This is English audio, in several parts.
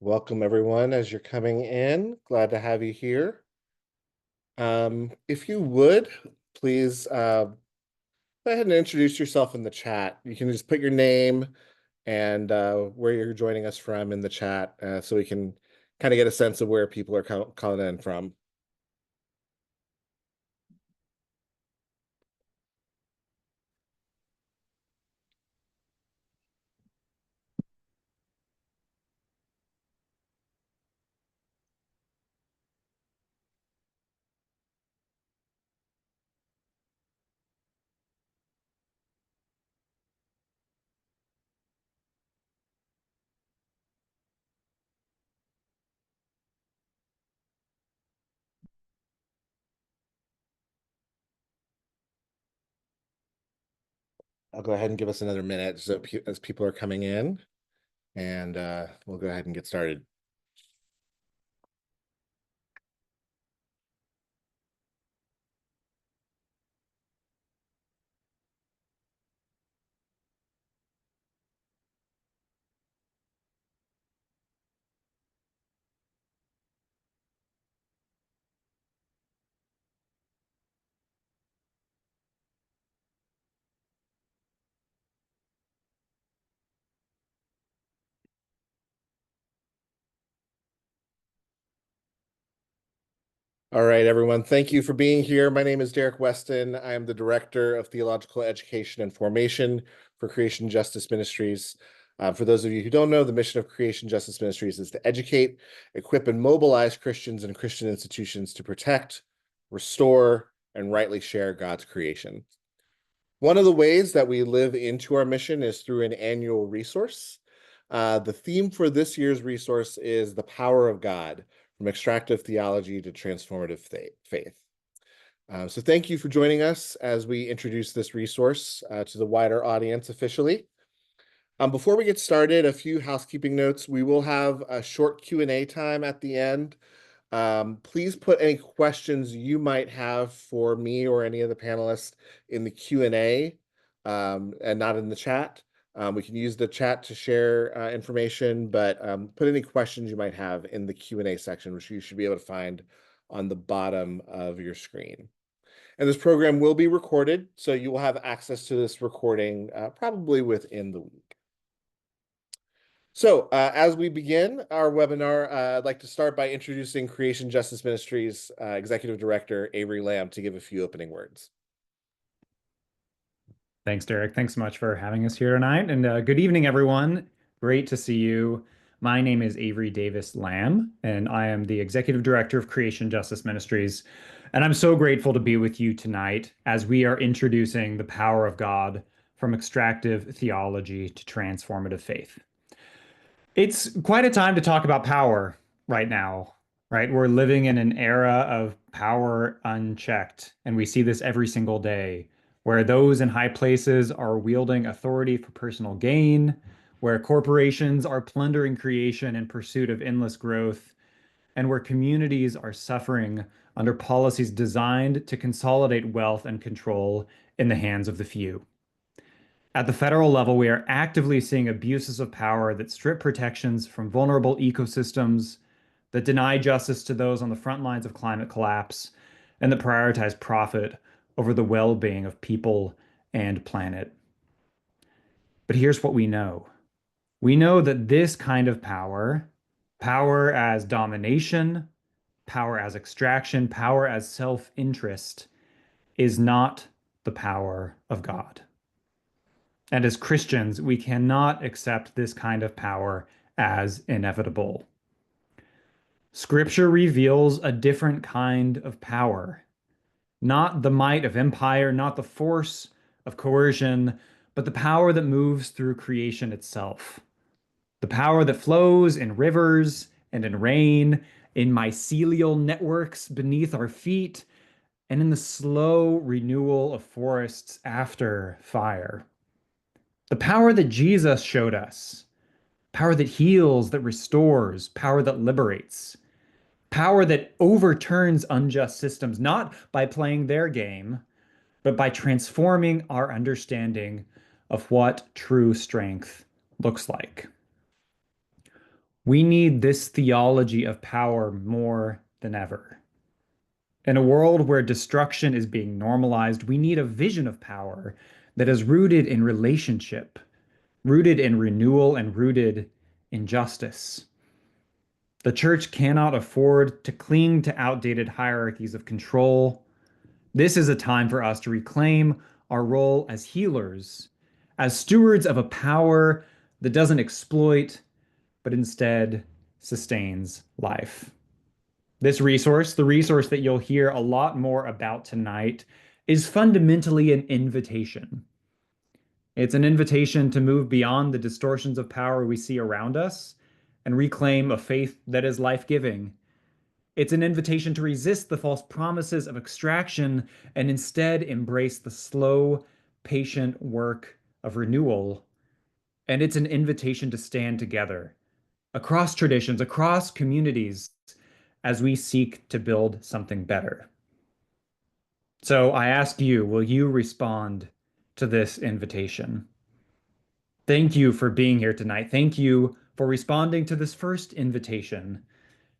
Welcome, everyone, as you're coming in. Glad to have you here. If you would, please go ahead and introduce yourself in the chat. You can just put your name and where you're joining us from in the chat so we can kind of get a sense of where people are calling in from. I'll go ahead and give us another minute as people are coming in, and we'll go ahead and get started. All right, everyone. Thank you for being here. My name is Derek Weston. I am the Director of Theological Education and Formation for Creation Justice Ministries. For those of you who don't know, the mission of Creation Justice Ministries is to educate, equip, and mobilize Christians and Christian institutions to protect, restore, and rightly share God's creation. One of the ways that we live into our mission is through an annual resource. The theme for this year's resource is the power of God, from extractive theology to transformative faith. So thank you for joining us as we introduce this resource to the wider audience officially. Before we get started, a few housekeeping notes. We will have a short Q&A time at the end. Please put any questions you might have for me or any of the panelists in the Q&A and not in the chat. We can use the chat to share information, but put any questions you might have in the Q&A section, which you should be able to find on the bottom of your screen. And this program will be recorded, so you will have access to this recording probably within the week. So as we begin our webinar, I'd like to start by introducing Creation Justice Ministries Executive Director Avery Lamb to give a few opening words. Thanks, Derek. Thanks so much for having us here tonight. And good evening, everyone. Great to see you. My name is Avery Davis Lamb, and I am the Executive Director of Creation Justice Ministries. And I'm so grateful to be with you tonight as we are introducing the power of God from extractive theology to transformative faith. It's quite a time to talk about power right now, right? We're living in an era of power unchecked, and we see this every single day, where those in high places are wielding authority for personal gain, where corporations are plundering creation in pursuit of endless growth, and where communities are suffering under policies designed to consolidate wealth and control in the hands of the few. At the federal level, we are actively seeing abuses of power that strip protections from vulnerable ecosystems, that deny justice to those on the front lines of climate collapse, and that prioritize profit over the well-being of people and planet. But here's what we know. We know that this kind of power, power as domination, power as extraction, power as self-interest, is not the power of God. And as Christians, we cannot accept this kind of power as inevitable. Scripture reveals a different kind of power, not the might of empire, not the force of coercion, but the power that moves through creation itself. The power that flows in rivers and in rain, in mycelial networks beneath our feet, and in the slow renewal of forests after fire. The power that Jesus showed us, power that heals, that restores, power that liberates, power that overturns unjust systems, not by playing their game, but by transforming our understanding of what true strength looks like. We need this theology of power more than ever. In a world where destruction is being normalized, we need a vision of power that is rooted in relationship, rooted in renewal, and rooted in justice. The church cannot afford to cling to outdated hierarchies of control. This is a time for us to reclaim our role as healers, as stewards of a power that doesn't exploit, but instead sustains life. This resource, the resource that you'll hear a lot more about tonight, is fundamentally an invitation. It's an invitation to move beyond the distortions of power we see around us and reclaim a faith that is life-giving. It's an invitation to resist the false promises of extraction and instead embrace the slow, patient work of renewal. And it's an invitation to stand together across traditions, across communities, as we seek to build something better. So I ask you, will you respond to this invitation? Thank you for being here tonight. Thank you for responding to this first invitation,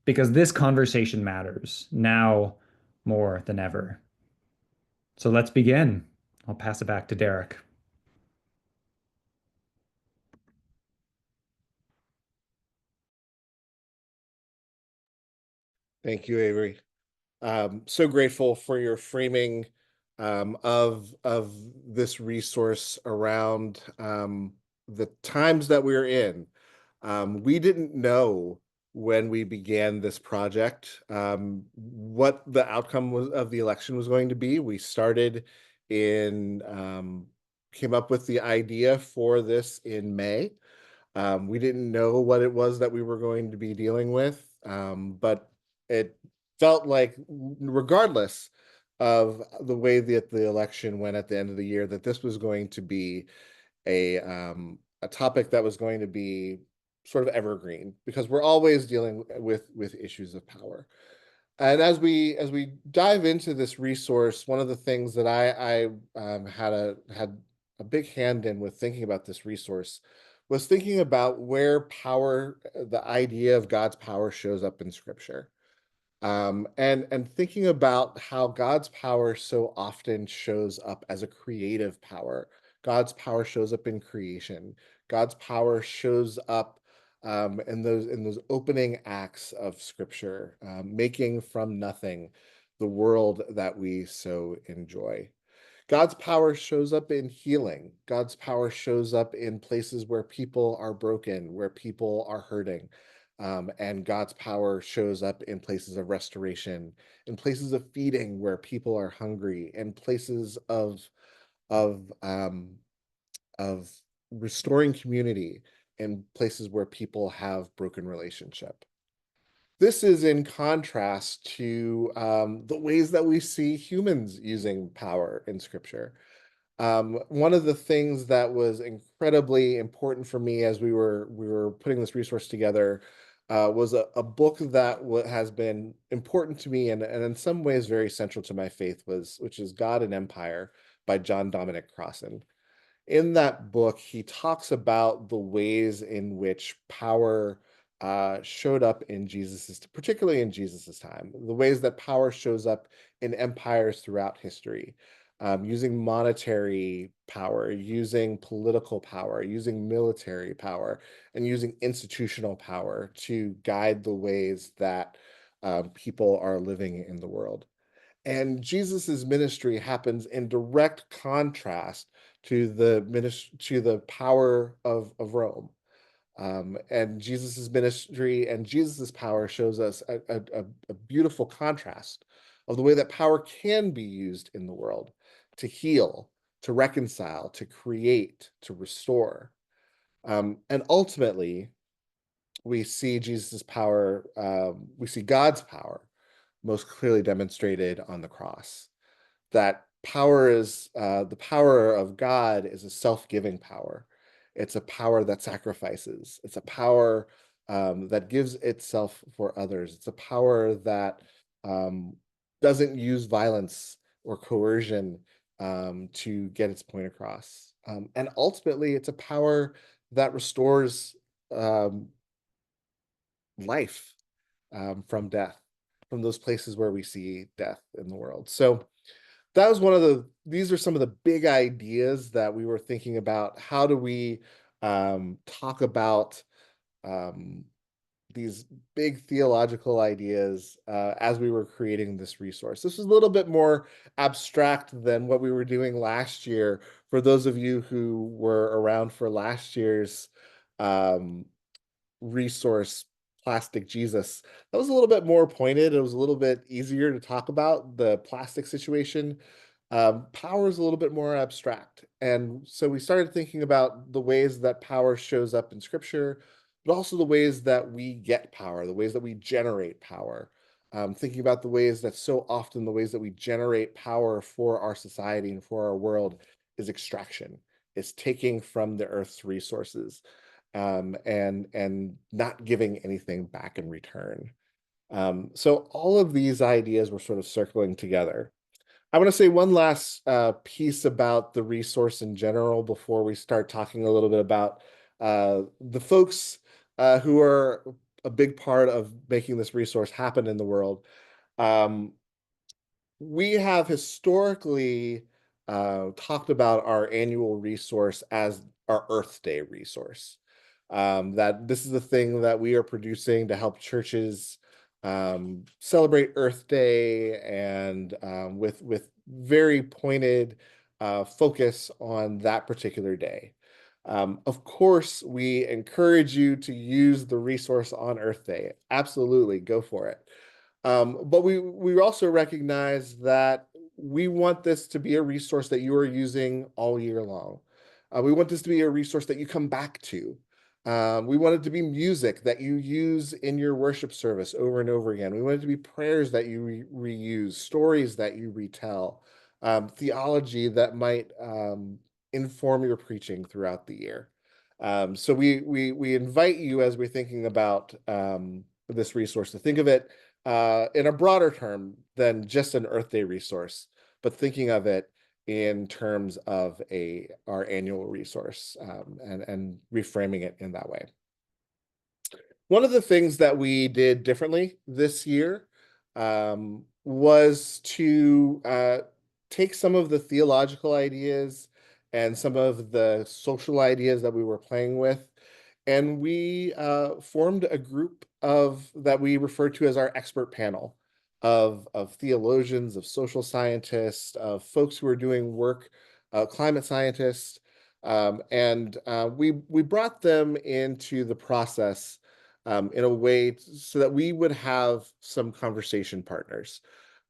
because this conversation matters now more than ever. So let's begin. I'll pass it back to Derek. Thank you, Avery. So grateful for your framing of this resource around the times that we're in. We didn't know when we began this project what the outcome of the election was going to be. We started came up with the idea for this in May. We didn't know what it was that we were going to be dealing with, but it felt like, regardless of the way that the election went at the end of the year, that this was going to be a topic that was going to be sort of evergreen, because we're always dealing with issues of power. And as we dive into this resource, one of the things that I had a big hand in with thinking about this resource was thinking about where power, the idea of God's power, shows up in Scripture. And thinking about how God's power so often shows up as a creative power. God's power shows up in creation. God's power shows up in those opening acts of Scripture, making from nothing the world that we so enjoy. God's power shows up in healing. God's power shows up in places where people are broken, where people are hurting. And God's power shows up in places of restoration, in places of feeding where people are hungry, in places of um, of restoring community, in places where people have broken relationship. This is in contrast to the ways that we see humans using power in Scripture. One of the things that was incredibly important for me as we were putting this resource together was a book that has been important to me, and in some ways very central to my faith, which is God and Empire by John Dominic Crossan. In that book, he talks about the ways in which power showed up in particularly in Jesus's time, the ways that power shows up in empires throughout history, using monetary power, using political power, using military power, and using institutional power to guide the ways that people are living in the world. And Jesus's ministry happens in direct contrast to the power of Rome. And Jesus's ministry and Jesus's power shows us a beautiful contrast of the way that power can be used in the world to heal, to reconcile, to create, to restore. And ultimately, we see Jesus's power, we see God's power most clearly demonstrated on the cross. That power is the power of God is a self-giving power. It's a power that sacrifices. It's a power that gives itself for others. It's a power that um, doesn't use violence or coercion to get its point across. And ultimately, it's a power that restores um, life from death, from those places where we see death in the world. So that was these are some of the big ideas that we were thinking about. How do we talk about um, these big theological ideas as we were creating this resource? This was a little bit more abstract than what we were doing last year. For those of you who were around for last year's um, resource, Plastic Jesus, that was a little bit more pointed. It was a little bit easier to talk about the plastic situation. Power is a little bit more abstract. And so we started thinking about the ways that power shows up in scripture, but also the ways that we get power, the ways that we generate power. Thinking about the ways that so often the ways that we generate power for our society and for our world is extraction. It's taking from the earth's resources and not giving anything back in return. So all of these ideas were sort of circling together. I want to say one last piece about the resource in general before we start talking a little bit about the folks who are a big part of making this resource happen in the world. Um, we have historically talked about our annual resource as our Earth Day resource. That this is the thing that we are producing to help churches celebrate Earth Day and with very pointed focus on that particular day. Of course, we encourage you to use the resource on Earth Day. Absolutely, go for it. But we also recognize that we want this to be a resource that you are using all year long. We want this to be a resource that you come back to. We want it to be music that you use in your worship service over and over again. We want it to be prayers that you reuse, stories that you retell, theology that might inform your preaching throughout the year. So we invite you as we're thinking about this resource to think of it in a broader term than just an Earth Day resource, but thinking of it in terms of our annual resource and reframing it in that way. One of the things that we did differently this year was to take some of the theological ideas and some of the social ideas that we were playing with, and we formed a group that we refer to as our expert panel of theologians, of social scientists, of folks who are doing work, climate scientists, and we brought them into the process in a way so that we would have some conversation partners,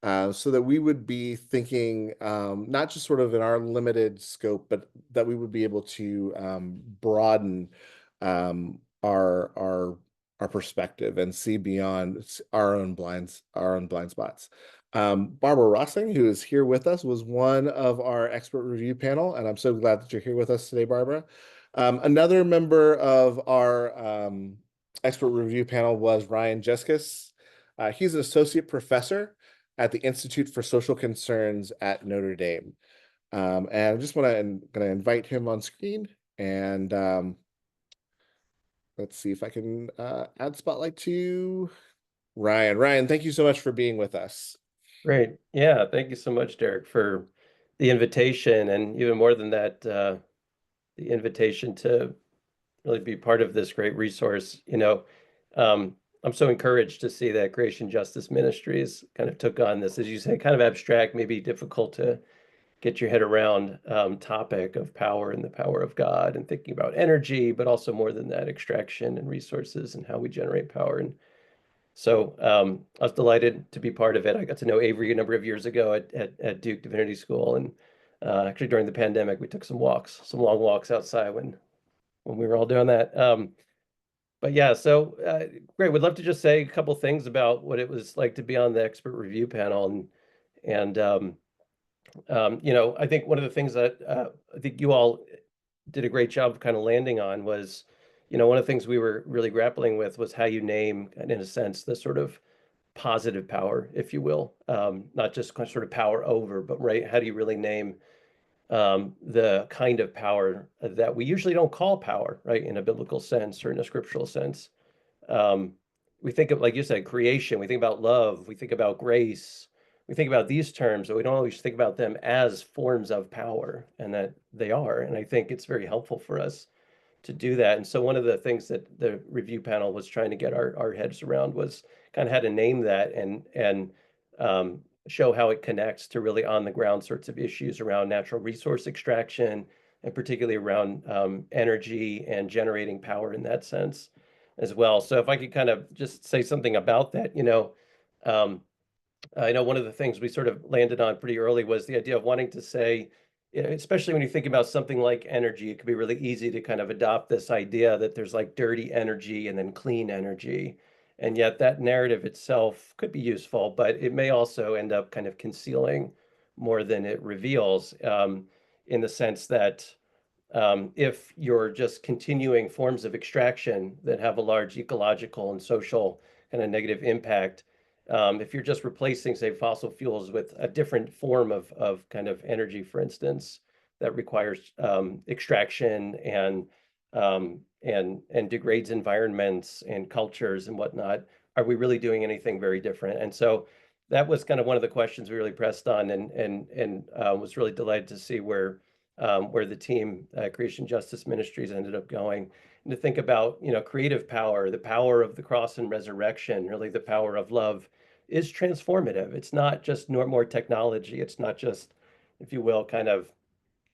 so that we would be thinking not just sort of in our limited scope, but that we would be able to broaden um, our our our perspective and see beyond our own blind spots. Barbara Rossing, who is here with us, was one of our expert review panel, and I'm so glad that you're here with us today, Barbara. Another member of our expert review panel was Ryan Jeskis. He's an associate professor at the Institute for Social Concerns at Notre Dame. And I just going to invite him on screen and let's see if I can add spotlight to Ryan. Ryan, thank you so much for being with us. Great. Yeah, thank you so much, Derek, for the invitation, and even more than that, the invitation to really be part of this great resource. I'm so encouraged to see that Creation Justice Ministries kind of took on this, as you say, kind of abstract, maybe difficult to get your head around topic of power and the power of God, and thinking about energy, but also more than that, extraction and resources and how we generate power. And so I was delighted to be part of it. I got to know Avery a number of years ago at Duke Divinity School, and actually during the pandemic, we took some walks, some long walks outside when we were all doing that. But yeah, so great. Would love to just say a couple things about what it was like to be on the expert review panel, and I think one of the things that I think you all did a great job of kind of landing on was, one of the things we were really grappling with was how you name, in a sense, the sort of positive power, if you will, not just sort of power over, but right, how do you really name the kind of power that we usually don't call power, right, in a biblical sense or in a scriptural sense, um, we think of, like you said, creation, we think about love, we think about grace, we think about these terms, but we don't always think about them as forms of power, and that they are. And I think it's very helpful for us to do that. And so one of the things that the review panel was trying to get our heads around was kind of how to name that and show how it connects to really on the ground sorts of issues around natural resource extraction, and particularly around energy and generating power in that sense as well. So if I could kind of just say something about that, I know one of the things we sort of landed on pretty early was the idea of wanting to say, especially when you think about something like energy, it could be really easy to kind of adopt this idea that there's like dirty energy and then clean energy. And yet that narrative itself could be useful, but it may also end up kind of concealing more than it reveals, in the sense that if you're just continuing forms of extraction that have a large ecological and social kind of negative impact, if you're just replacing, say, fossil fuels with a different form of kind of energy, for instance, that requires extraction and degrades environments and cultures and whatnot, are we really doing anything very different? And so that was kind of one of the questions we really pressed on, and was really delighted to see where the team, Creation Justice Ministries, ended up going, and to think about, creative power, the power of the cross and resurrection, really the power of love is transformative. It's not just more technology. It's not just, if you will, kind of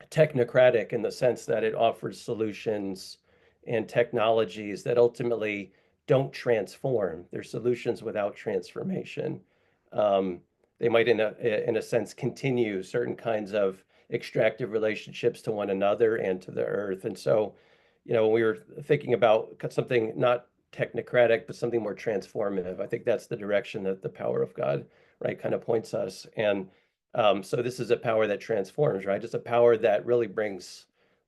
technocratic in the sense that it offers solutions and technologies that ultimately don't transform. They're solutions without transformation. They might, in a sense, continue certain kinds of extractive relationships to one another and to the earth. And so, when we were thinking about something not technocratic, but something more transformative, I think that's the direction that the power of God, right, kind of points us. And so this is a power that transforms, right? It's a power that really brings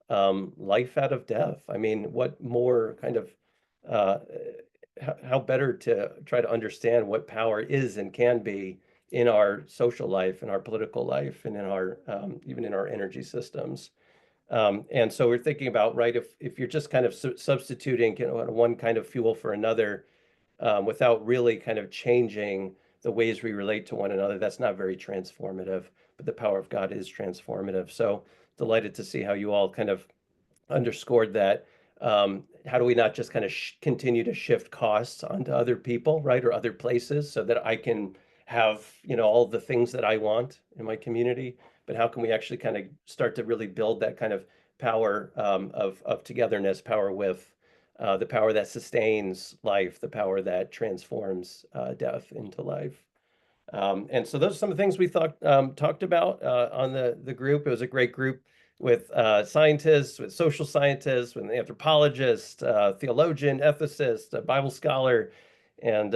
life out of death. I mean, what more kind of, uh, how better to try to understand what power is and can be in our social life, in our political life, and in our even in our energy systems. And so we're thinking about, right, if you're just kind of substituting, one kind of fuel for another, without really kind of changing the ways we relate to one another, that's not very transformative. But the power of God is transformative. So delighted to see how you all kind of underscored that. How do we not just kind of continue to shift costs onto other people, right, or other places, so that I can have, all the things that I want in my community, but how can we actually kind of start to really build that kind of power, of togetherness, power with the power that sustains life, the power that transforms death into life. And so those are some of the things we talked about on the group. It was a great group with scientists, with social scientists, with an anthropologist, theologian, ethicist, a Bible scholar, and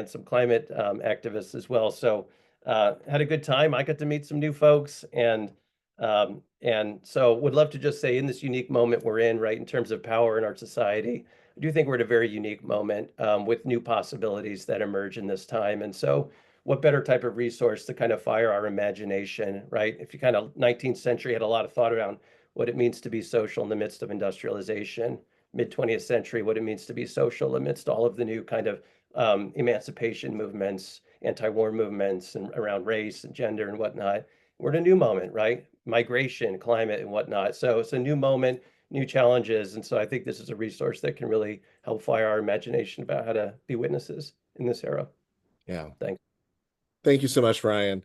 some climate activists as well. So had a good time. I got to meet some new folks, and so would love to just say, in this unique moment we're in, right, in terms of power in our society, I do think we're at a very unique moment, with new possibilities that emerge in this time. And so what better type of resource to kind of fire our imagination, right? If you kind of 19th century had a lot of thought around what it means to be social in the midst of industrialization, mid 20th century, what it means to be social amidst all of the new kind of emancipation movements, anti-war movements, and around race and gender and whatnot. We're in a new moment, right? Migration, climate, and whatnot. So it's a new moment, new challenges. And so I think this is a resource that can really help fire our imagination about how to be witnesses in this era. Yeah. Thanks. Thank you so much, Ryan.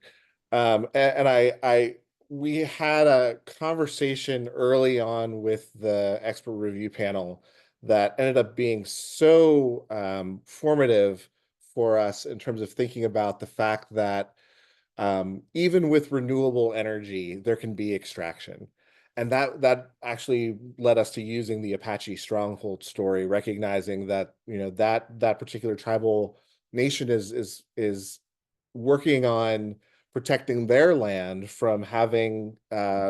And we had a conversation early on with the expert review panel that ended up being so formative for us in terms of thinking about the fact that even with renewable energy, there can be extraction. And that actually led us to using the Apache stronghold story, recognizing that, that particular tribal nation is working on protecting their land from having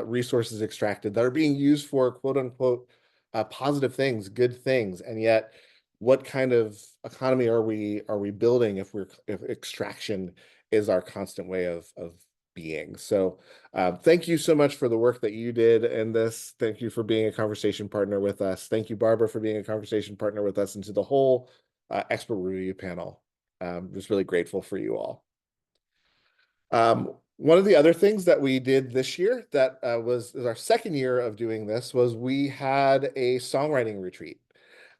resources extracted that are being used for quote unquote positive things, good things. And yet, what kind of economy are we building if extraction is our constant way of being? So thank you so much for the work that you did in this. Thank you for being a conversation partner with us. Thank you, Barbara, for being a conversation partner with us, and to the whole expert review panel. Just really grateful for you all. One of the other things that we did this year that was our second year of doing this was we had a songwriting retreat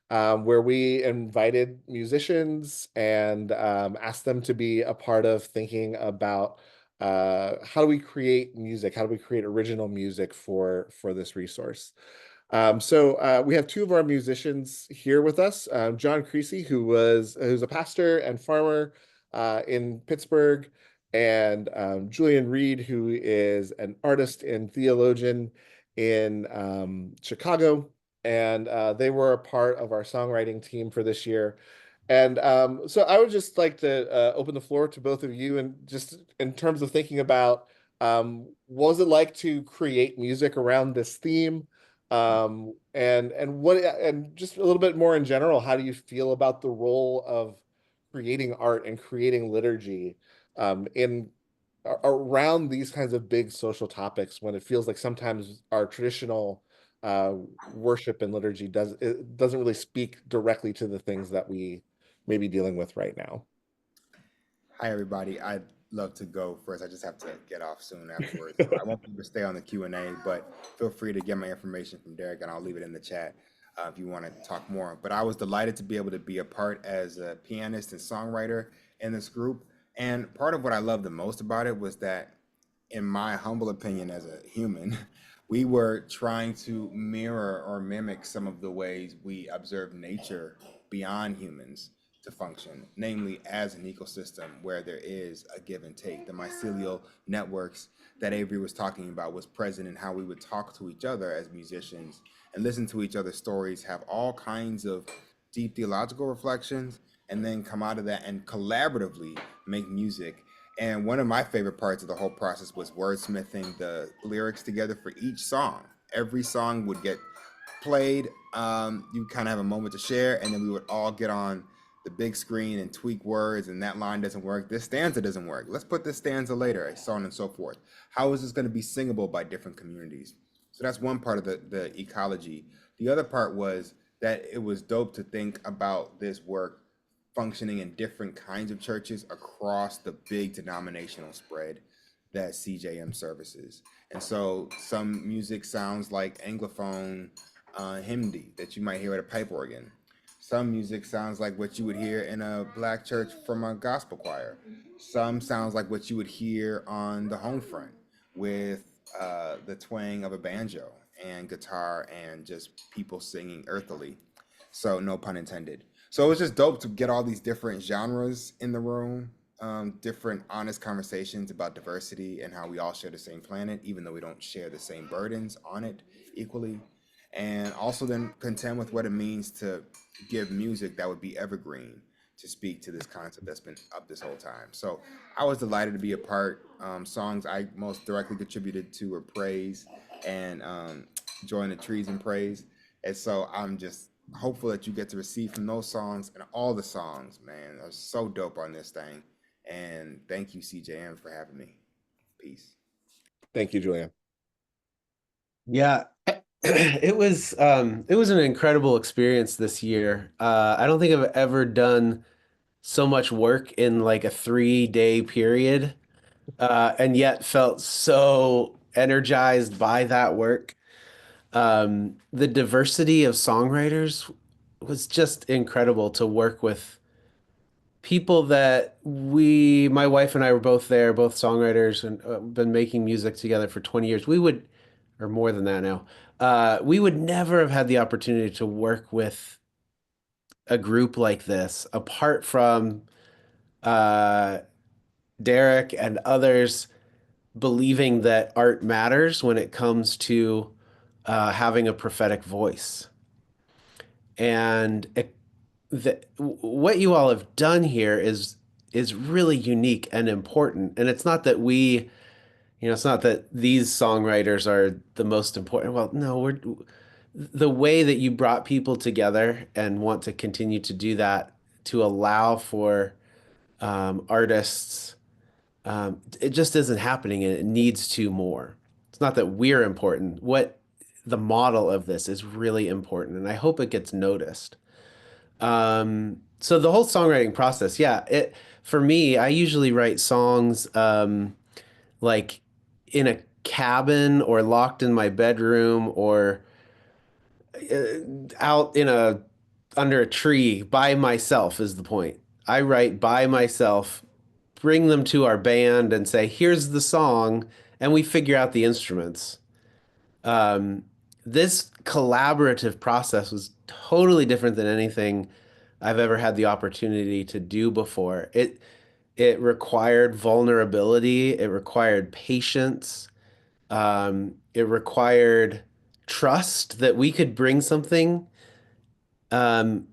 where we invited musicians and asked them to be a part of thinking about how do we create music, how do we create original music for this resource. So we have two of our musicians here with us, John Creasy, who's a pastor and farmer in Pittsburgh, and Julian Reed, who is an artist and theologian in Chicago. And they were a part of our songwriting team for this year. And so I would just like to open the floor to both of you, and just in terms of thinking about what was it like to create music around this theme? And just a little bit more in general, how do you feel about the role of creating art and creating liturgy in around these kinds of big social topics, when it feels like sometimes our traditional uh, worship and liturgy doesn't really speak directly to the things that we may be dealing with right now? Hi, everybody. I'd love to go first. I just have to get off soon afterwards. So I won't be able to stay on the Q&A, but feel free to get my information from Derek, and I'll leave it in the chat if you want to talk more. But I was delighted to be able to be a part as a pianist and songwriter in this group. And part of what I loved the most about it was that, in my humble opinion as a human, we were trying to mirror or mimic some of the ways we observe nature beyond humans to function, namely as an ecosystem where there is a give and take. The mycelial networks that Avery was talking about was present in how we would talk to each other as musicians and listen to each other's stories, have all kinds of deep theological reflections, and then come out of that and collaboratively make music. And one of my favorite parts of the whole process was wordsmithing the lyrics together for each song. Every song would get played. You kind of have a moment to share, and then we would all get on the big screen and tweak words, and that line doesn't work. This stanza doesn't work. Let's put this stanza later, so on and so forth. How is this going to be singable by different communities? So that's one part of the ecology. The other part was that it was dope to think about this work functioning in different kinds of churches across the big denominational spread that CJM services. And so some music sounds like Anglophone hymnody that you might hear at a pipe organ. Some music sounds like what you would hear in a black church from a gospel choir. Some sounds like what you would hear on the home front with the twang of a banjo and guitar and just people singing earthily. So no pun intended. So it was just dope to get all these different genres in the room, different honest conversations about diversity and how we all share the same planet, even though we don't share the same burdens on it equally. And also then contend with what it means to give music that would be evergreen to speak to this concept that's been up this whole time. So I was delighted to be a part. Songs I most directly contributed to were Praise and Join the Trees in Praise. And so I'm just hopeful that you get to receive from those songs, and all the songs, man, are so dope on this thing. And thank you, CJM, for having me. Peace. Thank you, Julian. Yeah, it was an incredible experience this year. I don't think I've ever done so much work in like a 3-day period, and yet felt so energized by that work. The diversity of songwriters was just incredible to work with people that my wife and I were both there, both songwriters, and been making music together for 20 years. Or more than that now, we would never have had the opportunity to work with a group like this apart from uh, Derek and others believing that art matters when it comes to having a prophetic voice. And what you all have done here is really unique and important. And it's not that it's not that these songwriters are the most important. Well, no, the way that you brought people together and want to continue to do that to allow for artists, it just isn't happening, and it needs to more. It's not that we're important. What the model of this is really important, and I hope it gets noticed. So the whole songwriting process, yeah, for me, I usually write songs like in a cabin or locked in my bedroom or out in a under a tree by myself is the point. I write by myself, bring them to our band and say, here's the song, and we figure out the instruments. Um, this collaborative process was totally different than anything I've ever had the opportunity to do before. It required vulnerability, it required patience, it required trust that we could bring something um,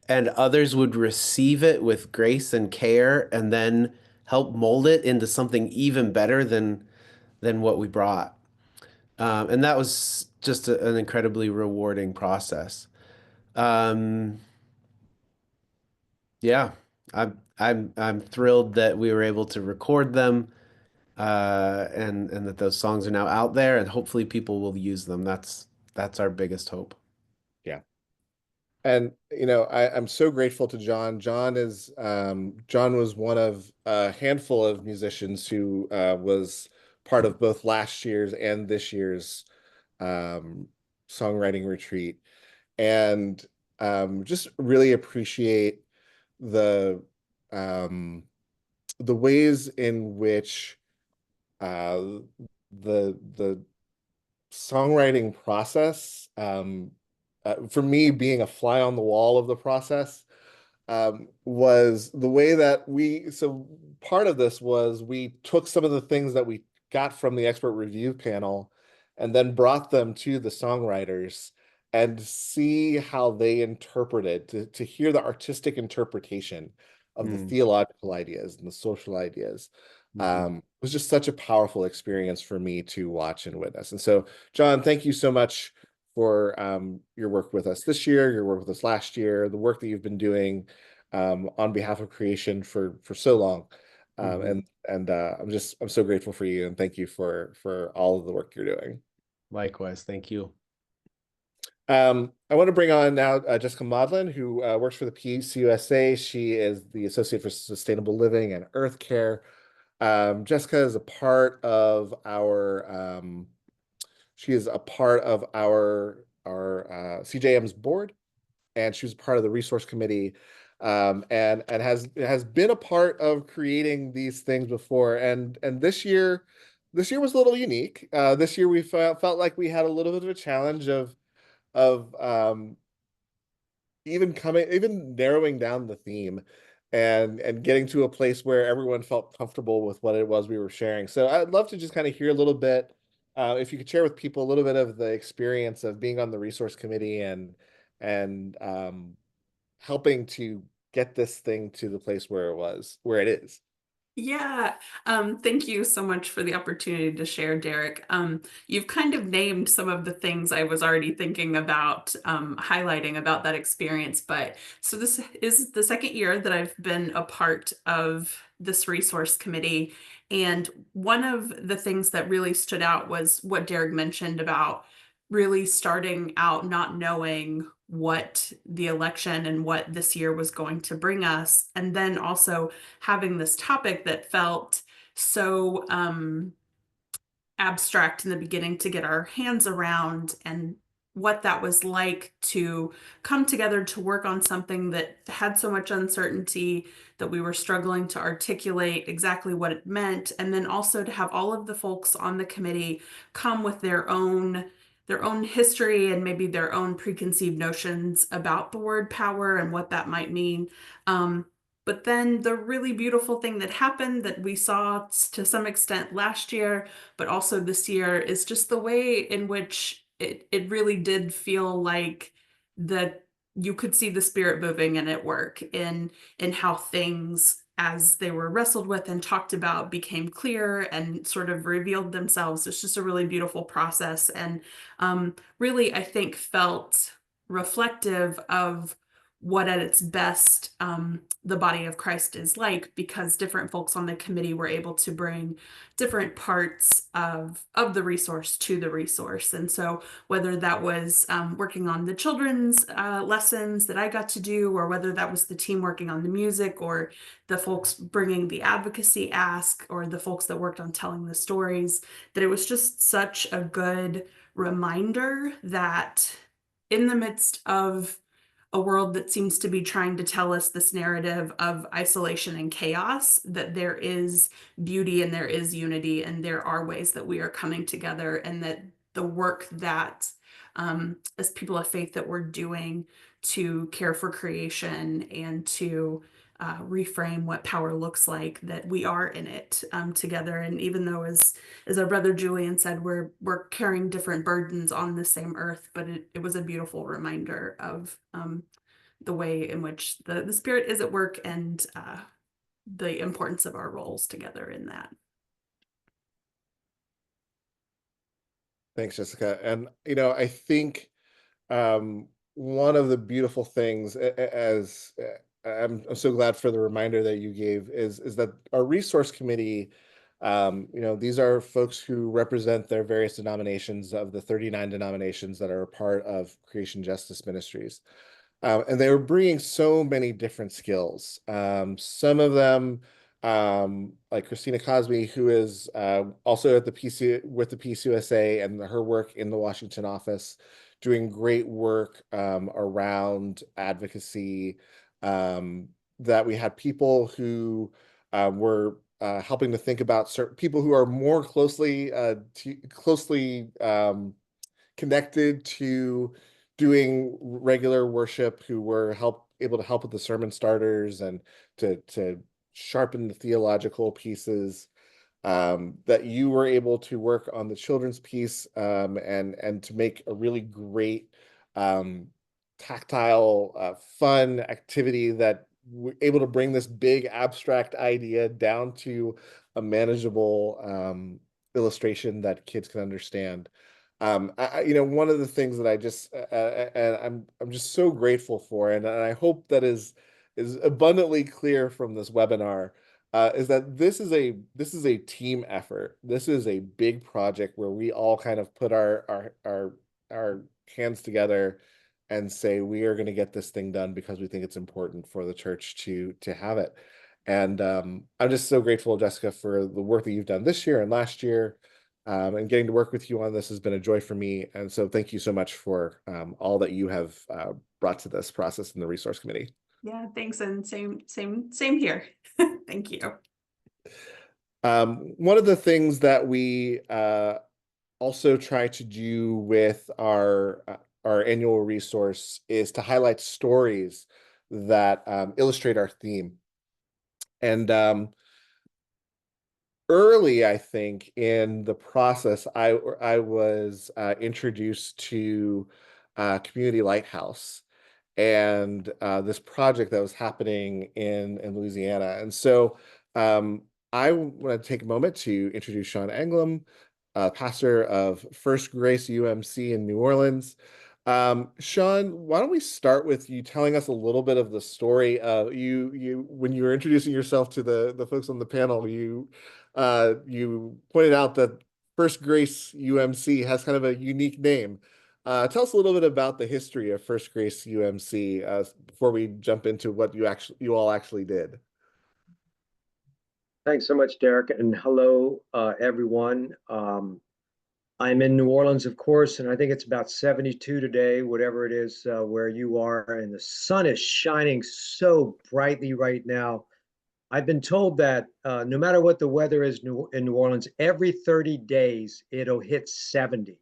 and others would receive it with grace and care and then help mold it into something even better than what we brought. And that was just an incredibly rewarding process. Um, yeah, I'm thrilled that we were able to record them, and that those songs are now out there, and hopefully people will use them. That's our biggest hope. Yeah. And I'm so grateful to John. John was one of a handful of musicians who was part of both last year's and this year's um, songwriting retreat, and just really appreciate the um, the ways in which uh, the songwriting process, for me being a fly on the wall of the process, was the way that so part of this was we took some of the things that we got from the expert review panel and then brought them to the songwriters and see how they interpreted, to hear the artistic interpretation of the theological ideas and the social ideas. It was just such a powerful experience for me to watch and witness. And so, John, thank you so much for your work with us this year, your work with us last year, the work that you've been doing on behalf of Creation for so long. And I'm so grateful for you, and thank you for all of the work you're doing. Likewise, thank you. I want to bring on now Jessica Maudlin, who works for the PCUSA. She is the Associate for Sustainable Living and Earth Care. Jessica is a part of our CJM's board, and she was part of the resource committee, and has been a part of creating these things before. And this year was a little unique. This year we felt like we had a little bit of a challenge of even narrowing down the theme and getting to a place where everyone felt comfortable with what it was we were sharing. So I'd love to just kind of hear a little bit, if you could share with people a little bit of the experience of being on the resource committee and helping to get this thing to the place where it is. Yeah, thank you so much for the opportunity to share, Derek. You've kind of named some of the things I was already thinking about highlighting about that experience. But so this is the second year that I've been a part of this resource committee. And one of the things that really stood out was what Derek mentioned about really starting out not knowing what the election and what this year was going to bring us. And then also having this topic that felt so abstract in the beginning to get our hands around, and what that was like to come together to work on something that had so much uncertainty that we were struggling to articulate exactly what it meant. And then also to have all of the folks on the committee come with their own history and maybe their own preconceived notions about the word power and what that might mean. But then the really beautiful thing that happened that we saw to some extent last year, but also this year, is just the way in which it really did feel like that you could see the Spirit moving and at work in how things, as they were wrestled with and talked about, became clear and sort of revealed themselves. It's just a really beautiful process, and really, I think, felt reflective of what at its best the body of Christ is like, because different folks on the committee were able to bring different parts of the resource to the resource. And so whether that was working on the children's lessons that I got to do, or whether that was the team working on the music, or the folks bringing the advocacy ask, or the folks that worked on telling the stories, that it was just such a good reminder that in the midst of a world that seems to be trying to tell us this narrative of isolation and chaos, that there is beauty and there is unity, and there are ways that we are coming together, and that the work that as people of faith that we're doing to care for creation and to reframe what power looks like, that we are in it together. And even though, as our brother Julian said, we're carrying different burdens on the same earth, but it was a beautiful reminder of the way in which the Spirit is at work, and the importance of our roles together in that. Thanks, Jessica. And, I think one of the beautiful things, as I'm so glad for the reminder that you gave, is that our resource committee, these are folks who represent their various denominations of the 39 denominations that are a part of Creation Justice Ministries. And they were bringing so many different skills. Some of them, like Christina Cosby, who is also at the with the PCUSA, and her work in the Washington office, doing great work around advocacy. That we had people who were helping to think about certain people who are more closely connected to doing regular worship, who were able to help with the sermon starters and to sharpen the theological pieces, that you were able to work on the children's piece, and to make a really great tactile, fun activity that we're able to bring this big abstract idea down to a manageable illustration that kids can understand. One of the things that I just and I'm just so grateful for, and I hope that is abundantly clear from this webinar, is that this is a team effort. This is a big project where we all kind of put our hands together and say, we are going to get this thing done because we think it's important for the church to have it. And I'm just so grateful, Jessica, for the work that you've done this year and last year. And getting to work with you on this has been a joy for me. And so thank you so much for all that you have brought to this process in the resource committee. Yeah, thanks. And same here. Thank you. One of the things that we also try to do with our annual resource is to highlight stories that illustrate our theme. And early, I think, in the process, I was introduced to Community Lighthouse and this project that was happening in Louisiana. And so I want to take a moment to introduce Sean Englum, pastor of First Grace UMC in New Orleans. Sean, why don't we start with you telling us a little bit of the story of you when you were introducing yourself to the folks on the panel. You pointed out that First Grace UMC has kind of a unique name. Tell us a little bit about the history of First Grace UMC before we jump into what you all actually did. Thanks so much, Derek, and hello, everyone. I'm in New Orleans, of course, and I think it's about 72 today, whatever it is where you are, and the sun is shining so brightly right now. I've been told that no matter what the weather is in New Orleans, every 30 days it'll hit 70.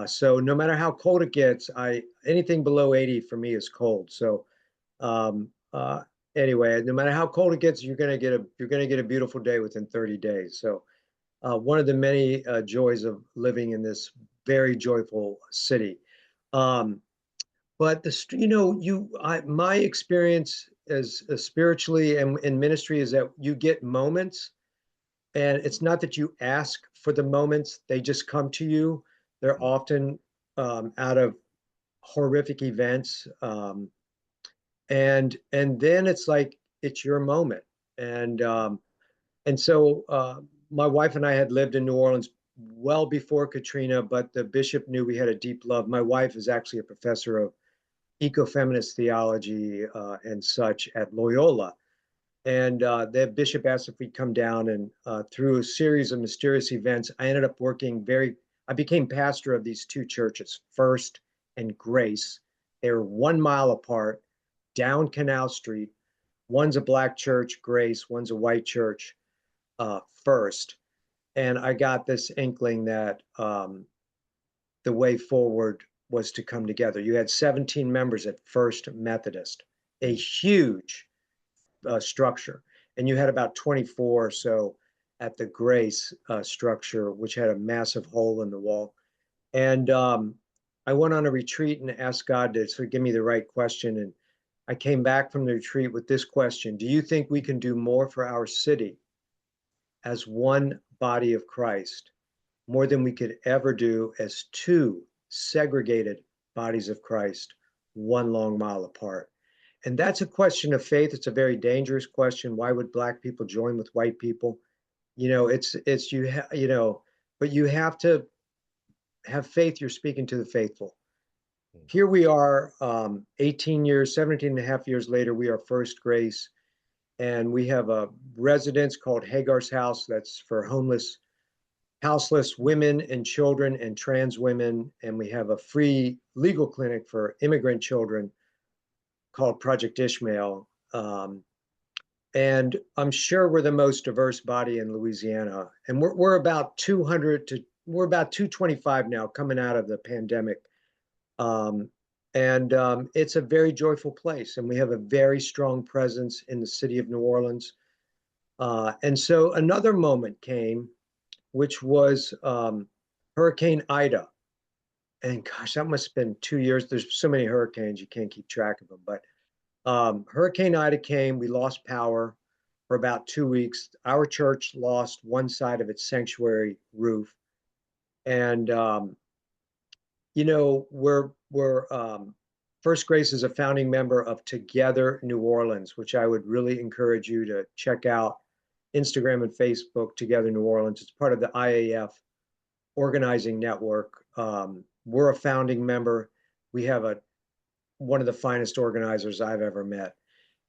So no matter how cold it gets, anything below 80 for me is cold. So anyway, no matter how cold it gets, you're gonna get a beautiful day within 30 days. So one of the many joys of living in this very joyful city. But my experience as spiritually and in ministry is that you get moments, and it's not that you ask for the moments; they just come to you. They're often out of horrific events. and then it's like it's your moment. And so my wife and I had lived in New Orleans well before Katrina, but the bishop knew we had a deep love. My wife is actually a professor of ecofeminist theology and such at Loyola. And the bishop asked if we'd come down, and through a series of mysterious events, I ended up I became pastor of these two churches, First and Grace. They were 1 mile apart, down Canal Street. One's a black church, Grace, one's a white church, First. And I got this inkling that the way forward was to come together. You had 17 members at First Methodist, a huge structure, and you had about 24 or so at the Grace structure, which had a massive hole in the wall. And I went on a retreat and asked God to sort of give me the right question. And I came back from the retreat with this question: do you think we can do more for our city as one body of Christ, more than we could ever do as two segregated bodies of Christ, 1 long mile apart? And that's a question of faith. It's a very dangerous question. Why would black people join with white people? You know, but you have to have faith. You're speaking to the faithful. Here we are, 17 and a half years later, we are First Grace, and we have a residence called Hagar's House that's for houseless women and children and trans women. And we have a free legal clinic for immigrant children called Project Ishmael. And I'm sure we're the most diverse body in Louisiana. And we're about 225 now, coming out of the pandemic. It's a very joyful place. And we have a very strong presence in the city of New Orleans. And so another moment came, which was Hurricane Ida. And gosh, that must have been 2 years. There's so many hurricanes, you can't keep track of them. But Hurricane Ida came, we lost power for about 2 weeks. Our church lost one side of its sanctuary roof. And, First Grace is a founding member of Together New Orleans, which I would really encourage you to check out. Instagram and Facebook, Together New Orleans. It's part of the IAF organizing network. We're a founding member. We have one of the finest organizers I've ever met.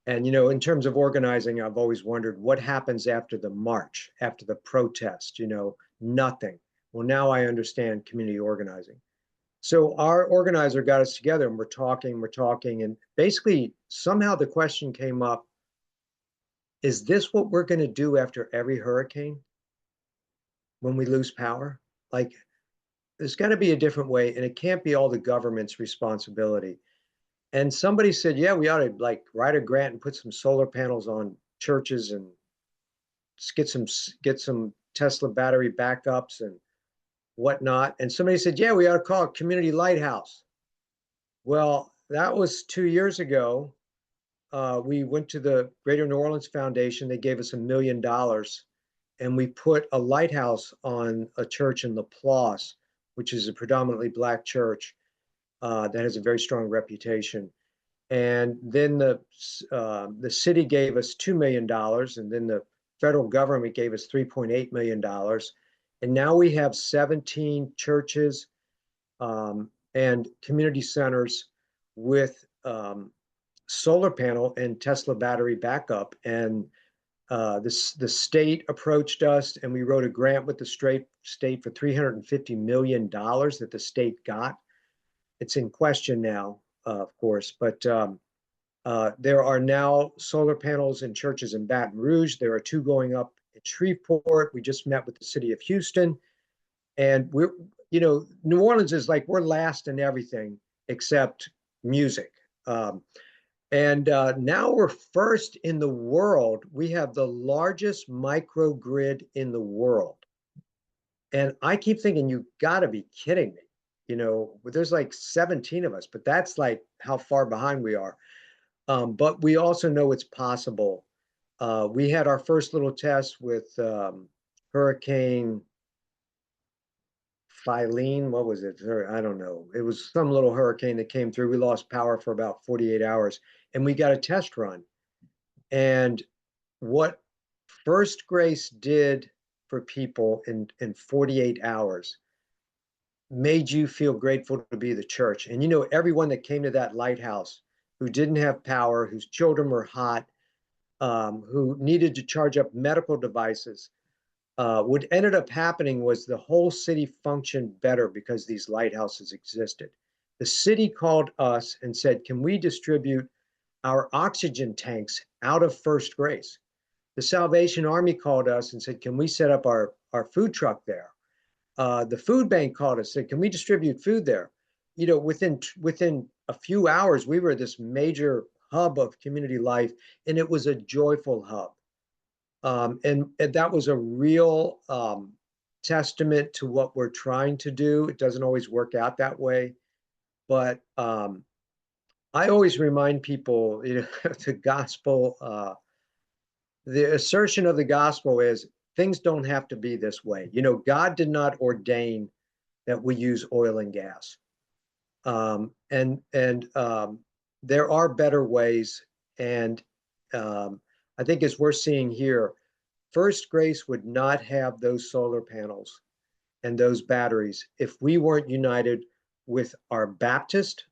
And, in terms of organizing, I've always wondered what happens after the march, after the protest, nothing. Well, now I understand community organizing. So our organizer got us together, and we're talking. And basically, somehow the question came up: is this what we're going to do after every hurricane when we lose power? Like, there's got to be a different way, and it can't be all the government's responsibility. And somebody said, yeah, we ought to write a grant and put some solar panels on churches and get some Tesla battery backups and whatnot. And somebody said, yeah, we ought to call it Community Lighthouse. Well, that was 2 years ago. We went to the Greater New Orleans Foundation. They gave us $1 million, and we put a lighthouse on a church in LaPlace, which is a predominantly black church that has a very strong reputation. And then the city gave us $2 million, and then the federal government gave us $3.8 million. And now we have 17 churches and community centers with solar panel and Tesla battery backup. And the state approached us, and we wrote a grant with the state for $350 million that the state got. It's in question now, of course, but there are now solar panels in churches in Baton Rouge. There are 2 going up in Shreveport. We just met with the city of Houston, and New Orleans is like, we're last in everything except music. And now we're first in the world. We have the largest microgrid in the world. And I keep thinking, you gotta be kidding me. There's like 17 of us, but that's like how far behind we are. But we also know it's possible. We had our first little test with Hurricane Filene. What was it? I don't know. It was some little hurricane that came through. We lost power for about 48 hours. and we got a test run. And what First Grace did for people in 48 hours made you feel grateful to be the church. And you know, everyone that came to that lighthouse who didn't have power, whose children were hot, who needed to charge up medical devices, what ended up happening was the whole city functioned better because these lighthouses existed. The city called us and said, can we distribute our oxygen tanks out of First Grace? The Salvation Army called us and said, can we set up our food truck there? The food bank called us, said, can we distribute food there? You know, within a few hours, we were this major hub of community life, and it was a joyful hub. And that was a real testament to what we're trying to do. It doesn't always work out that way, but I always remind people, you know, the gospel, the assertion of the gospel is things don't have to be this way. You know, God did not ordain that we use oil and gas. And there are better ways. And I think as we're seeing here, First Grace would not have those solar panels and those batteries if we weren't united with our Baptist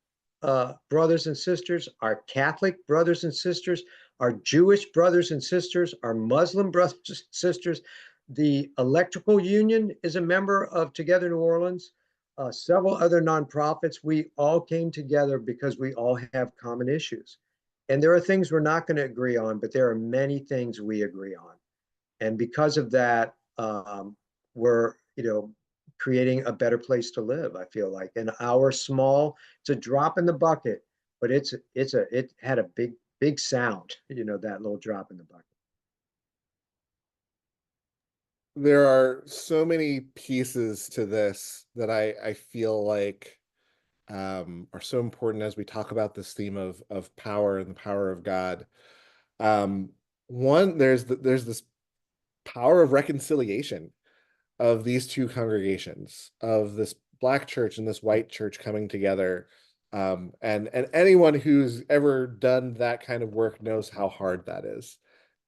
brothers and sisters, our Catholic brothers and sisters, our Jewish brothers and sisters, our Muslim brothers and sisters. The Electrical Union is a member of Together New Orleans. Several other nonprofits. We all came together because we all have common issues. And there are things we're not going to agree on, but there are many things we agree on. And because of that, we're, you know, creating a better place to live, I feel like. And our small, it's a drop in the bucket, but it had a big sound, you know, that little drop in the bucket. There are so many pieces to this that I feel like are so important as we talk about this theme of power and the power of God. One, there's this power of reconciliation of these two congregations, of this Black church and this white church coming together. And anyone who's ever done that kind of work knows how hard that is,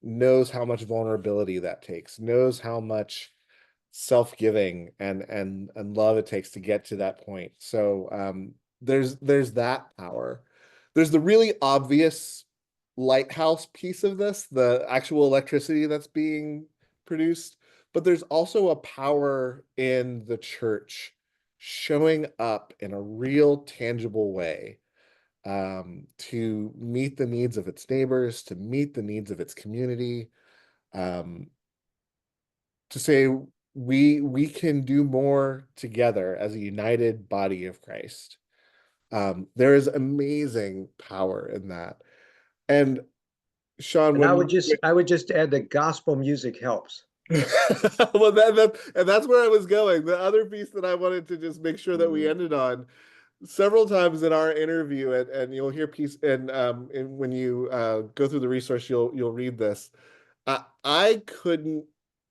knows how much vulnerability that takes, knows how much self-giving and love it takes to get to that point. So there's that power. There's the really obvious lighthouse piece of this, the actual electricity that's being produced, but there's also a power in the church showing up in a real tangible way to meet the needs of its neighbors, to meet the needs of its community, to say we can do more together as a united body of Christ. There is amazing power in that. And Sean, And I would just add that gospel music helps. well, and that's where I was going. The other piece that I wanted to just make sure that we ended on, several times in our interview, and you'll hear piece, and when you go through the resource, you'll read this. I couldn't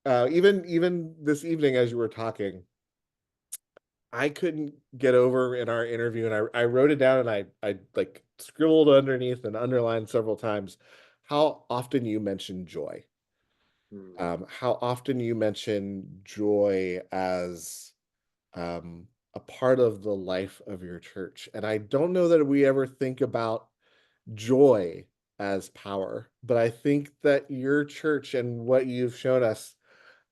even this evening as you were talking, I couldn't get over in our interview, and I wrote it down, and I like scribbled underneath and underlined several times how often you mentioned joy. How often you mention joy as a part of the life of your church. And I don't know that we ever think about joy as power, but I think that your church and what you've shown us,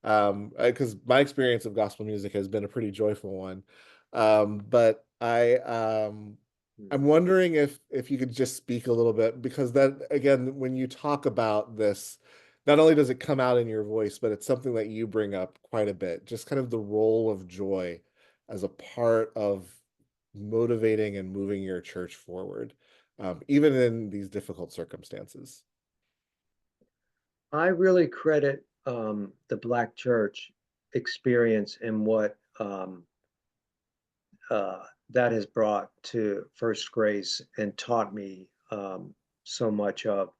because my experience of gospel music has been a pretty joyful one, but I'm wondering if you could just speak a little bit, because that, again, when you talk about this, not only does it come out in your voice, but it's something that you bring up quite a bit, just kind of the role of joy as a part of motivating and moving your church forward, even in these difficult circumstances. I really credit the Black church experience and what that has brought to First Grace and taught me so much of.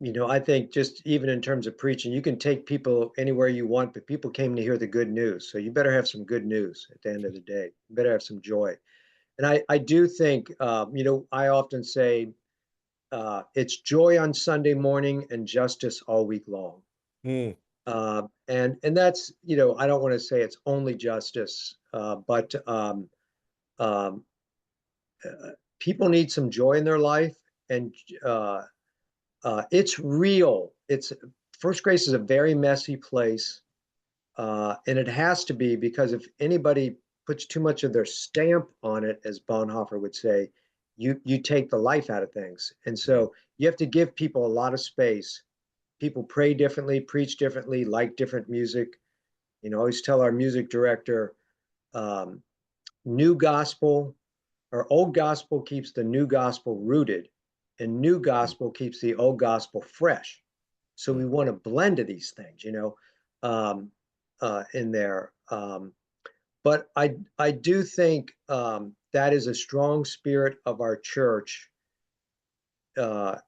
You know, I think just even in terms of preaching, you can take people anywhere you want, but people came to hear the good news. So you better have some good news at the end of the day. You better have some joy. And I do think, I often say it's joy on Sunday morning and justice all week long. Mm. And that's, I don't want to say it's only justice, but people need some joy in their life, and it's real. First Grace is a very messy place, and it has to be, because if anybody puts too much of their stamp on it, as Bonhoeffer would say, you take the life out of things. And so you have to give people a lot of space. People pray differently, preach differently, like different music. I always tell our music director, new gospel or old gospel keeps the new gospel rooted, and new gospel keeps the old gospel fresh. So we want a blend of these things, in there. But I do think that is a strong spirit of our church. It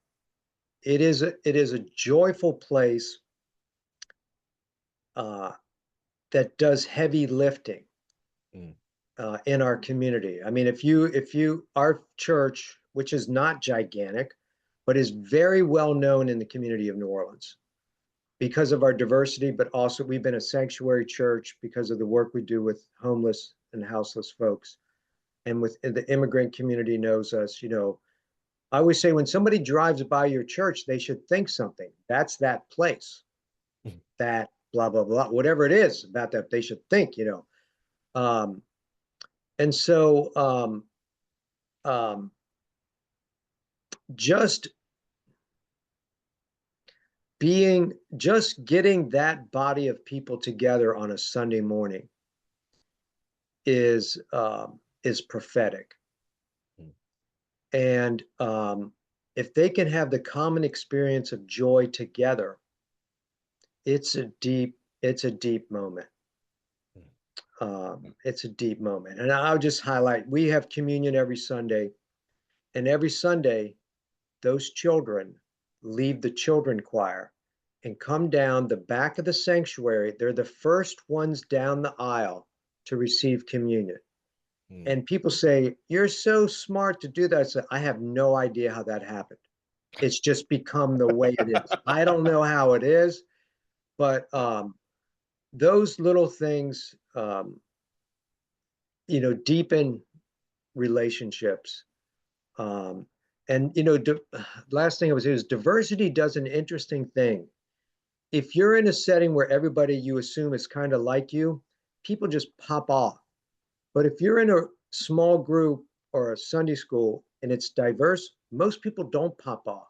is a joyful place that does heavy lifting in our community. I mean, our church, which is not gigantic, but is very well known in the community of New Orleans because of our diversity, but also we've been a sanctuary church because of the work we do with homeless and houseless folks. And with the immigrant community knows us, I always say when somebody drives by your church, they should think something. That's that place, that blah, blah, blah, whatever it is about that, they should think, and so just getting that body of people together on a Sunday morning is prophetic. And if they can have the common experience of joy together, it's a deep moment. It's a deep moment. And I'll just highlight, we have communion every Sunday, and every Sunday, those children leave the children choir and come down the back of the sanctuary. They're the first ones down the aisle to receive communion. And people say, you're so smart to do that. I said, I have no idea how that happened. It's just become the way it is. I don't know how it is, but those little things, deepen relationships. And last thing I would say is diversity does an interesting thing. If you're in a setting where everybody you assume is kind of like you, people just pop off. But if you're in a small group or a Sunday school and it's diverse, most people don't pop off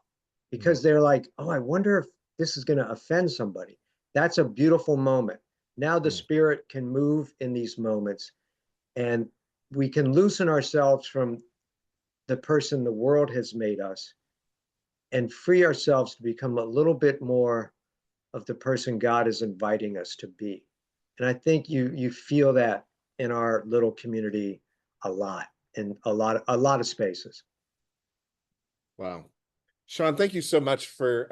because they're like, oh, I wonder if this is going to offend somebody. That's a beautiful moment. Now the Spirit can move in these moments, and we can loosen ourselves from the person the world has made us and free ourselves to become a little bit more of the person God is inviting us to be. And I think you feel that in our little community a lot, in a lot of spaces. Wow. Sean, thank you so much for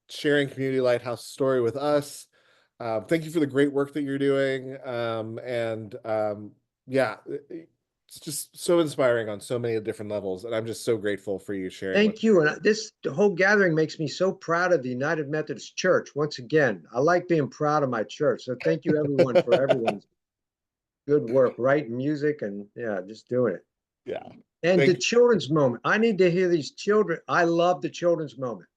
sharing Community Lighthouse story with us. Thank you for the great work that you're doing. Yeah, it's just so inspiring on so many different levels. And I'm just so grateful for you sharing. Thank you. And the whole gathering makes me so proud of the United Methodist Church. Once again, I like being proud of my church. So thank you everyone for everyone's good work, writing music and just doing it. Yeah. And the children's moment. I need to hear these children. I love the children's moment.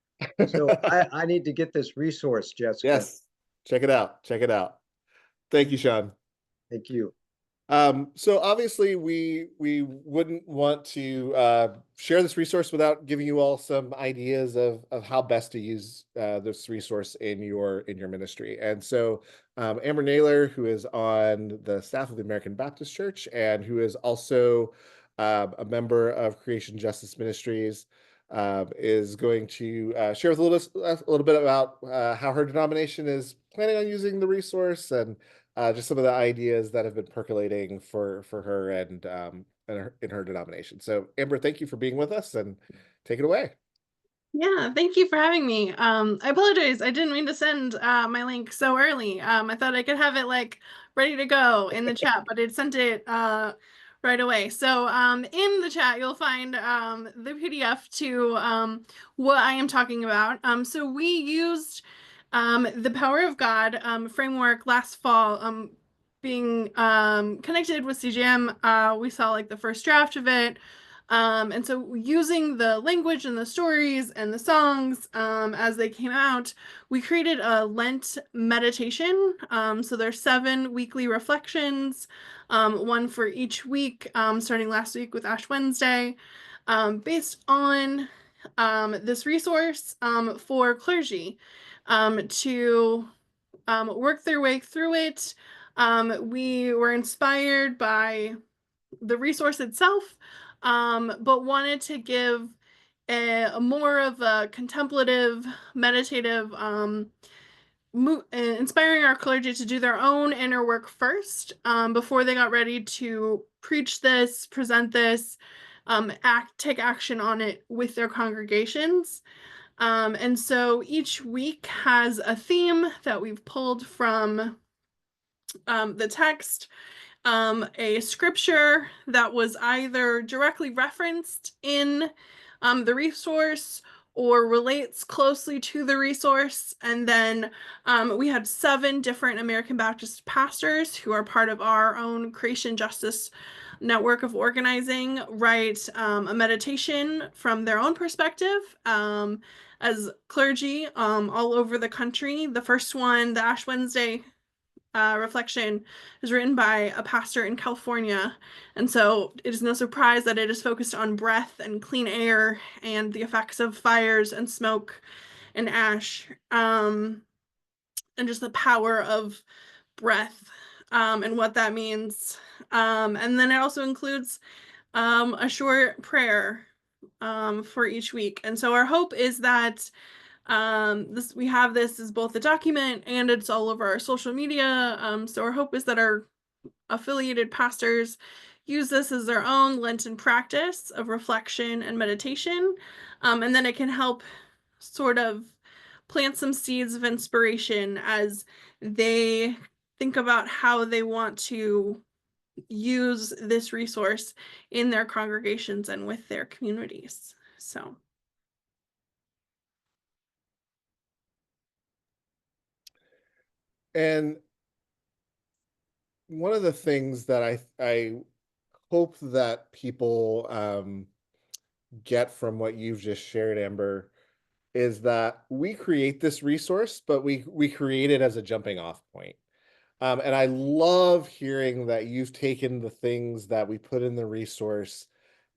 So I need to get this resource, Jessica. Yes. Check it out. Check it out. Thank you, Sean. Thank you. So obviously we wouldn't want to share this resource without giving you all some ideas of how best to use this resource in your ministry. And so Amber Naylor, who is on the staff of the American Baptist Church and who is also a member of Creation Justice Ministries, is going to share with a little bit about how her denomination is planning on using the resource and just some of the ideas that have been percolating for her and in her denomination. So Amber, thank you for being with us, and take it away. Yeah, thank you for having me. I apologize. I didn't mean to send my link so early. I thought I could have it like ready to go in the chat, but it sent it right away. So in the chat, you'll find the PDF to what I am talking about. So we used the Power of God framework last fall. Being connected with CJM, we saw like the first draft of it. And so using the language and the stories and the songs as they came out, we created a Lent meditation. So there's 7 weekly reflections, one for each week, starting last week with Ash Wednesday, based on this resource for clergy to work their way through it. We were inspired by the resource itself, but wanted to give a more of a contemplative, meditative, inspiring our clergy to do their own inner work first before they got ready to preach this, present this, take action on it with their congregations. And so each week has a theme that we've pulled from the text, a scripture that was either directly referenced in the resource or relates closely to the resource. And then we had 7 different American Baptist pastors who are part of our own Creation Justice network of organizing write a meditation from their own perspective as clergy all over the country. The first one, the Ash Wednesday reflection, is written by a pastor in California, and so it is no surprise that it is focused on breath and clean air and the effects of fires and smoke and ash, and just the power of breath and what that means. And then it also includes a short prayer for each week. And so our hope is that we have this as both a document and it's all over our social media. So our hope is that our affiliated pastors use this as their own Lenten practice of reflection and meditation. And then it can help sort of plant some seeds of inspiration as they think about how they want to use this resource in their congregations and with their communities. So. And one of the things that I hope that people get from what you've just shared, Amber, is that we create this resource, but we create it as a jumping off point. And I love hearing that you've taken the things that we put in the resource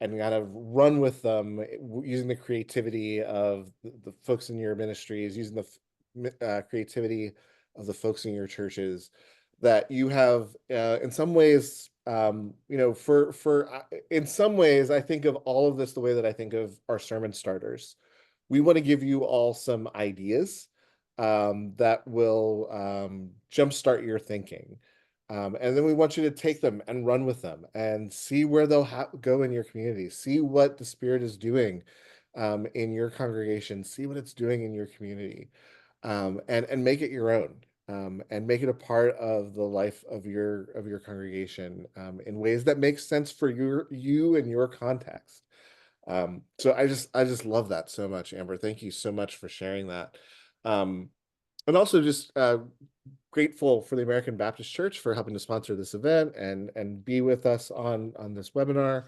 and kind of run with them using the creativity of the folks in your ministries, using the creativity of the folks in your churches, that you have in some ways, in some ways, I think of all of this the way that I think of our sermon starters. We want to give you all some ideas that will jumpstart your thinking. And then we want you to take them and run with them and see where they'll go in your community. See what the Spirit is doing in your congregation. See what it's doing in your community, and make it your own. And make it a part of the life of your congregation in ways that make sense for you and your context. So I just love that so much, Amber. Thank you so much for sharing that. And also just grateful for the American Baptist Church for helping to sponsor this event and be with us on this webinar.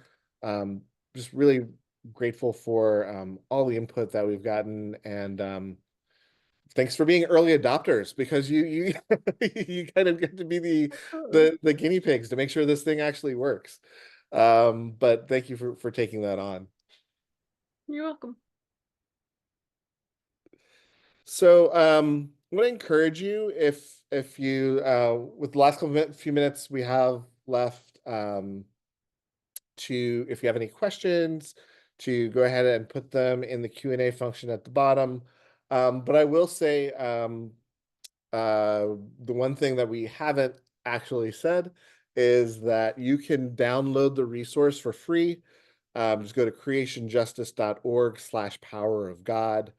Just really grateful for all the input that we've gotten, and thanks for being early adopters, because you you kind of get to be the guinea pigs to make sure this thing actually works. But thank you for taking that on. You're welcome. So I want to encourage you, if you with the last few minutes we have left, if you have any questions, to go ahead and put them in the Q&A function at the bottom. But I will say the one thing that we haven't actually said is that you can download the resource for free. Just go to creationjustice.org/power of God.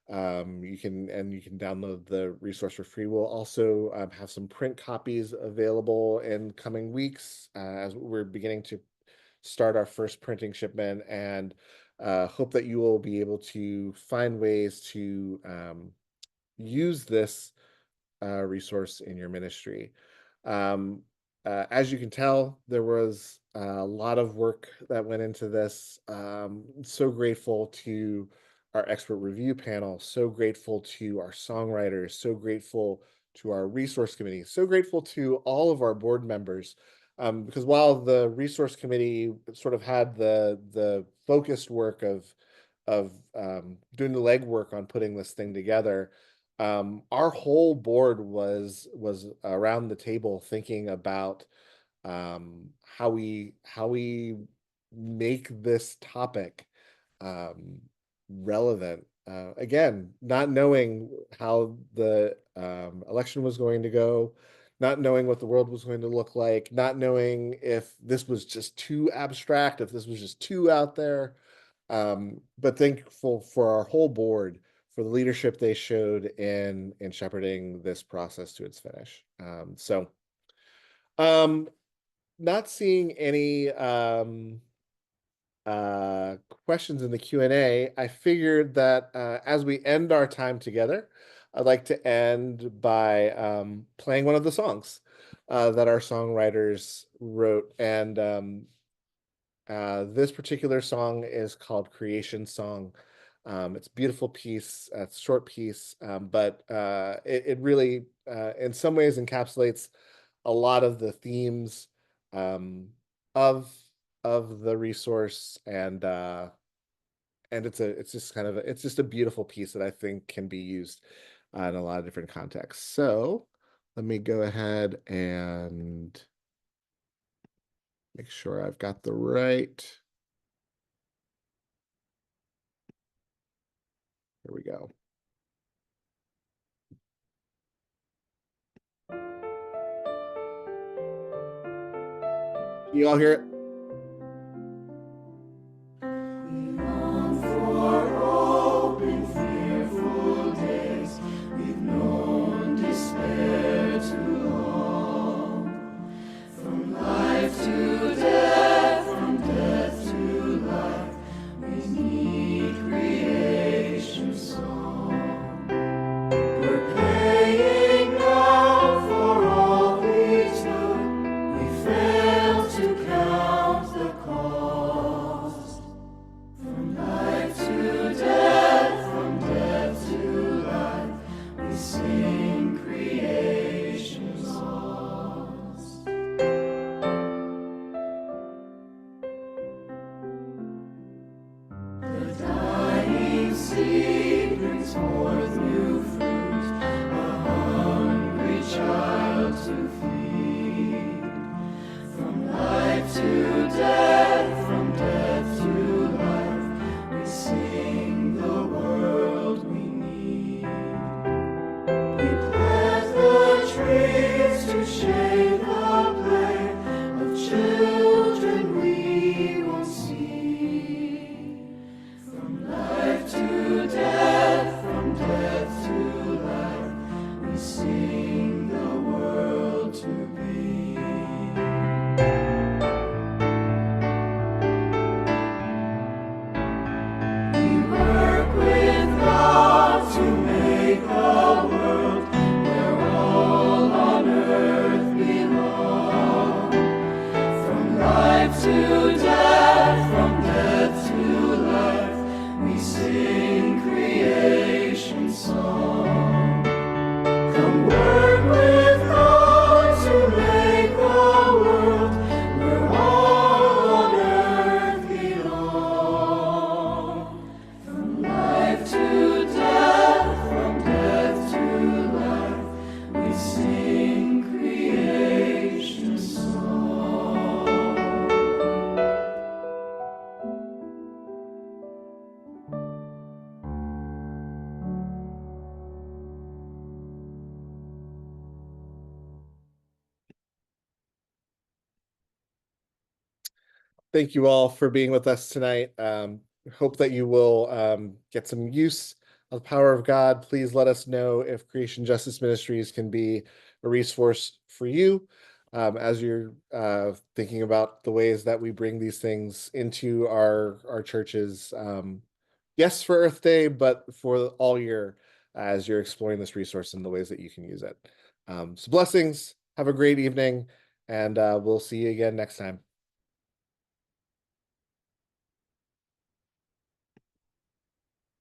You can download the resource for free. We'll also have some print copies available in coming weeks as we're beginning to start our first printing shipment, and hope that you will be able to find ways to use this resource in your ministry. As you can tell, there was a lot of work that went into this. So grateful to our expert review panel, so grateful to our songwriters, so grateful to our resource committee, so grateful to all of our board members. Because while the resource committee sort of had the focused work of doing the legwork on putting this thing together, our whole board was around the table thinking about how we make this topic relevant. Again, not knowing how the election was going to go, not knowing what the world was going to look like, not knowing if this was just too abstract, if this was just too out there. But thankful for our whole board for the leadership they showed in shepherding this process to its finish. Not seeing any questions in the Q&A, I figured that as we end our time together, I'd like to end by playing one of the songs that our songwriters wrote. And this particular song is called Creation Song. It's a beautiful piece, it's a short piece, but it really, in some ways, encapsulates a lot of the themes of the resource, and it's just a beautiful piece that I think can be used in a lot of different contexts. So let me go ahead and make sure I've got the right. Here we go. Can you all hear it? Thank you all for being with us tonight. Hope that you will get some use of the power of God. Please let us know if Creation Justice Ministries can be a resource for you. as you're thinking about the ways that we bring these things into our churches. Yes, for Earth Day, but for all year as you're exploring this resource and the ways that you can use it. So blessings, have a great evening, and we'll see you again next time.